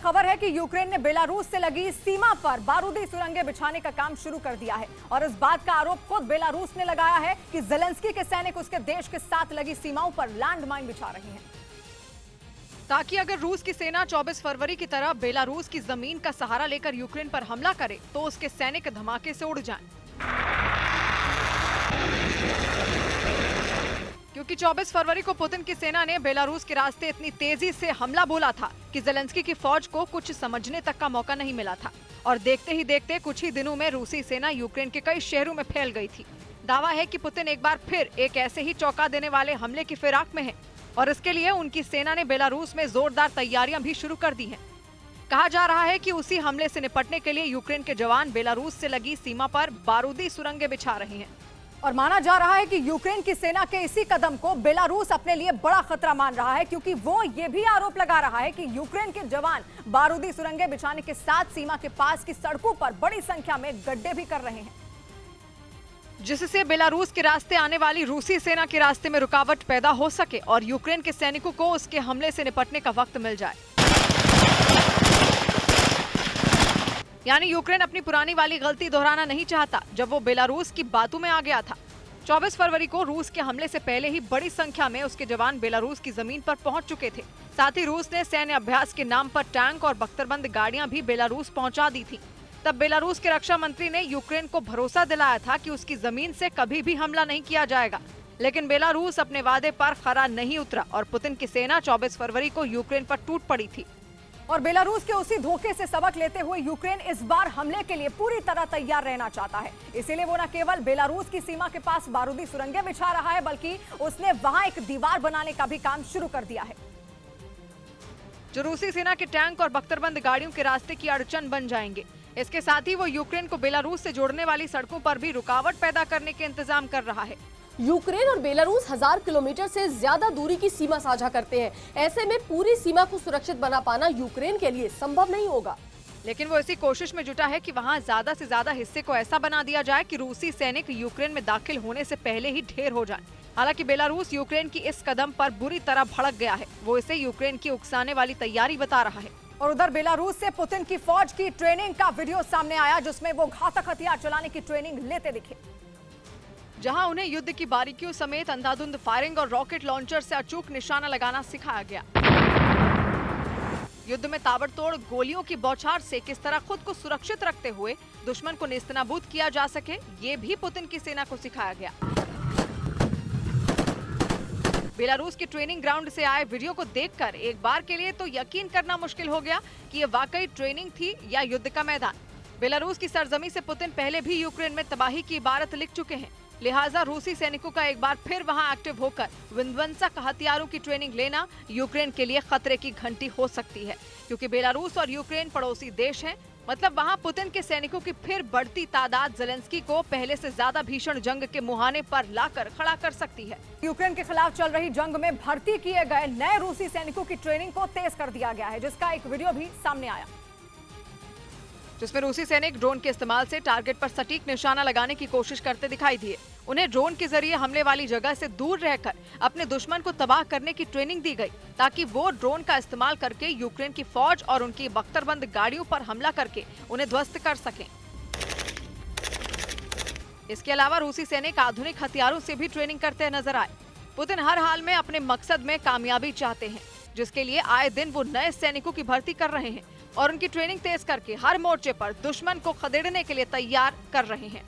खबर है कि यूक्रेन ने बेलारूस से लगी सीमा पर बारूदी सुरंगें बिछाने का काम शुरू कर दिया है और इस बात का आरोप खुद बेलारूस ने लगाया है कि ज़ेलेंस्की के सैनिक उसके देश के साथ लगी सीमाओं पर लैंडमाइन बिछा रहे हैं, ताकि अगर रूस की सेना 24 फरवरी की तरह बेलारूस की जमीन का सहारा लेकर यूक्रेन पर हमला करे तो उसके सैनिक धमाके से उड़ जाएं। क्योंकि 24 फरवरी को पुतिन की सेना ने बेलारूस के रास्ते इतनी तेजी से हमला बोला था कि ज़ेलेंस्की की फौज को कुछ समझने तक का मौका नहीं मिला था और देखते ही देखते कुछ ही दिनों में रूसी सेना यूक्रेन के कई शहरों में फैल गई थी। दावा है कि पुतिन एक बार फिर एक ऐसे ही चौंका देने वाले हमले की फिराक में है और इसके लिए उनकी सेना ने बेलारूस में जोरदार तैयारियां भी शुरू कर दी हैं। कहा जा रहा है कि उसी हमले से निपटने के लिए यूक्रेन के जवान बेलारूस से लगी सीमा पर बारूदी सुरंगें बिछा रहे हैं और माना जा रहा है कि यूक्रेन की सेना के इसी कदम को बेलारूस अपने लिए बड़ा खतरा मान रहा है, क्योंकि वो ये भी आरोप लगा रहा है कि यूक्रेन के जवान बारूदी सुरंगें बिछाने के साथ सीमा के पास की सड़कों पर बड़ी संख्या में गड्ढे भी कर रहे हैं, जिससे बेलारूस के रास्ते आने वाली रूसी सेना के रास्ते में रुकावट पैदा हो सके और यूक्रेन के सैनिकों को उसके हमले से निपटने का वक्त मिल जाए। यानी यूक्रेन अपनी पुरानी वाली गलती दोहराना नहीं चाहता जब वो बेलारूस की बातों में आ गया था। 24 फरवरी को रूस के हमले से पहले ही बड़ी संख्या में उसके जवान बेलारूस की जमीन पर पहुंच चुके थे। साथ ही रूस ने सैन्य अभ्यास के नाम पर टैंक और बख्तरबंद गाड़ियां भी बेलारूस पहुंचा दी थी। तब बेलारूस के रक्षा मंत्री ने यूक्रेन को भरोसा दिलाया था कि उसकी जमीन से कभी भी हमला नहीं किया जाएगा, लेकिन बेलारूस अपने वादे पर खरा नहीं उतरा और पुतिन की सेना 24 फरवरी को यूक्रेन पर टूट पड़ी थी। और बेलारूस के उसी धोखे से सबक लेते हुए यूक्रेन इस बार हमले के लिए पूरी तरह तैयार रहना चाहता है। इसीलिए वो न केवल बेलारूस की सीमा के पास बारूदी सुरंगें बिछा रहा है, बल्कि उसने वहां एक दीवार बनाने का भी काम शुरू कर दिया है, जो रूसी सेना के टैंक और बख्तरबंद गाड़ियों के रास्ते की अड़चन बन जाएंगे। इसके साथ ही वो यूक्रेन को बेलारूस से जोड़ने वाली सड़कों पर भी रुकावट पैदा करने के इंतजाम कर रहा है। यूक्रेन और बेलारूस 1000 किलोमीटर से ज्यादा दूरी की सीमा साझा करते हैं। ऐसे में पूरी सीमा को सुरक्षित बना पाना यूक्रेन के लिए संभव नहीं होगा, लेकिन वो इसी कोशिश में जुटा है कि वहां ज्यादा से ज्यादा हिस्से को ऐसा बना दिया जाए कि रूसी सैनिक यूक्रेन में दाखिल होने से पहले ही ढेर हो जाएं। हालांकि बेलारूस यूक्रेन की इस कदम पर बुरी तरह भड़क गया है। वो इसे यूक्रेन की उकसाने वाली तैयारी बता रहा है। और उधर बेलारूस से पुतिन की फौज की ट्रेनिंग का वीडियो सामने आया, जिसमें वो घातक हथियार चलाने की ट्रेनिंग लेते दिखे, जहां उन्हें युद्ध की बारीकियों समेत अंधाधुंध फायरिंग और रॉकेट लॉन्चर से अचूक निशाना लगाना सिखाया गया। युद्ध में ताबड़तोड़ गोलियों की बौछार से किस तरह खुद को सुरक्षित रखते हुए दुश्मन को नेस्तनाबूद किया जा सके, ये भी पुतिन की सेना को सिखाया गया। बेलारूस की ट्रेनिंग ग्राउंड से आए वीडियो को देखकर एक बार के लिए तो यकीन करना मुश्किल हो गया कि ये वाकई ट्रेनिंग थी या युद्ध का मैदान। बेलारूस की सरजमी से पुतिन पहले भी यूक्रेन में तबाही की इबारत लिख चुके हैं, लिहाजा रूसी सैनिकों का एक बार फिर वहां एक्टिव होकर विध्वंसक हथियारों की ट्रेनिंग लेना यूक्रेन के लिए खतरे की घंटी हो सकती है, क्योंकि बेलारूस और यूक्रेन पड़ोसी देश हैं। मतलब वहां पुतिन के सैनिकों की फिर बढ़ती तादाद ज़ेलेंस्की को पहले से ज्यादा भीषण जंग के मुहाने पर लाकर खड़ा कर सकती है। यूक्रेन के खिलाफ चल रही जंग में भर्ती किए गए नए रूसी सैनिकों की ट्रेनिंग को तेज कर दिया गया है, जिसका एक वीडियो भी सामने आया, जिसमें रूसी सैनिक ड्रोन के इस्तेमाल से टारगेट पर सटीक निशाना लगाने की कोशिश करते दिखाई दिए। उन्हें ड्रोन के जरिए हमले वाली जगह से दूर रहकर अपने दुश्मन को तबाह करने की ट्रेनिंग दी गई, ताकि वो ड्रोन का इस्तेमाल करके यूक्रेन की फौज और उनकी बख्तरबंद गाड़ियों पर हमला करके उन्हें ध्वस्त कर सकें। इसके अलावा रूसी सैनिक आधुनिक हथियारों से भी ट्रेनिंग करते नजर आए। पुतिन हर हाल में अपने मकसद में कामयाबी चाहते हैं, जिसके लिए आए दिन वो नए सैनिकों की भर्ती कर रहे हैं और उनकी ट्रेनिंग तेज करके हर मोर्चे पर दुश्मन को खदेड़ने के लिए तैयार कर रहे हैं।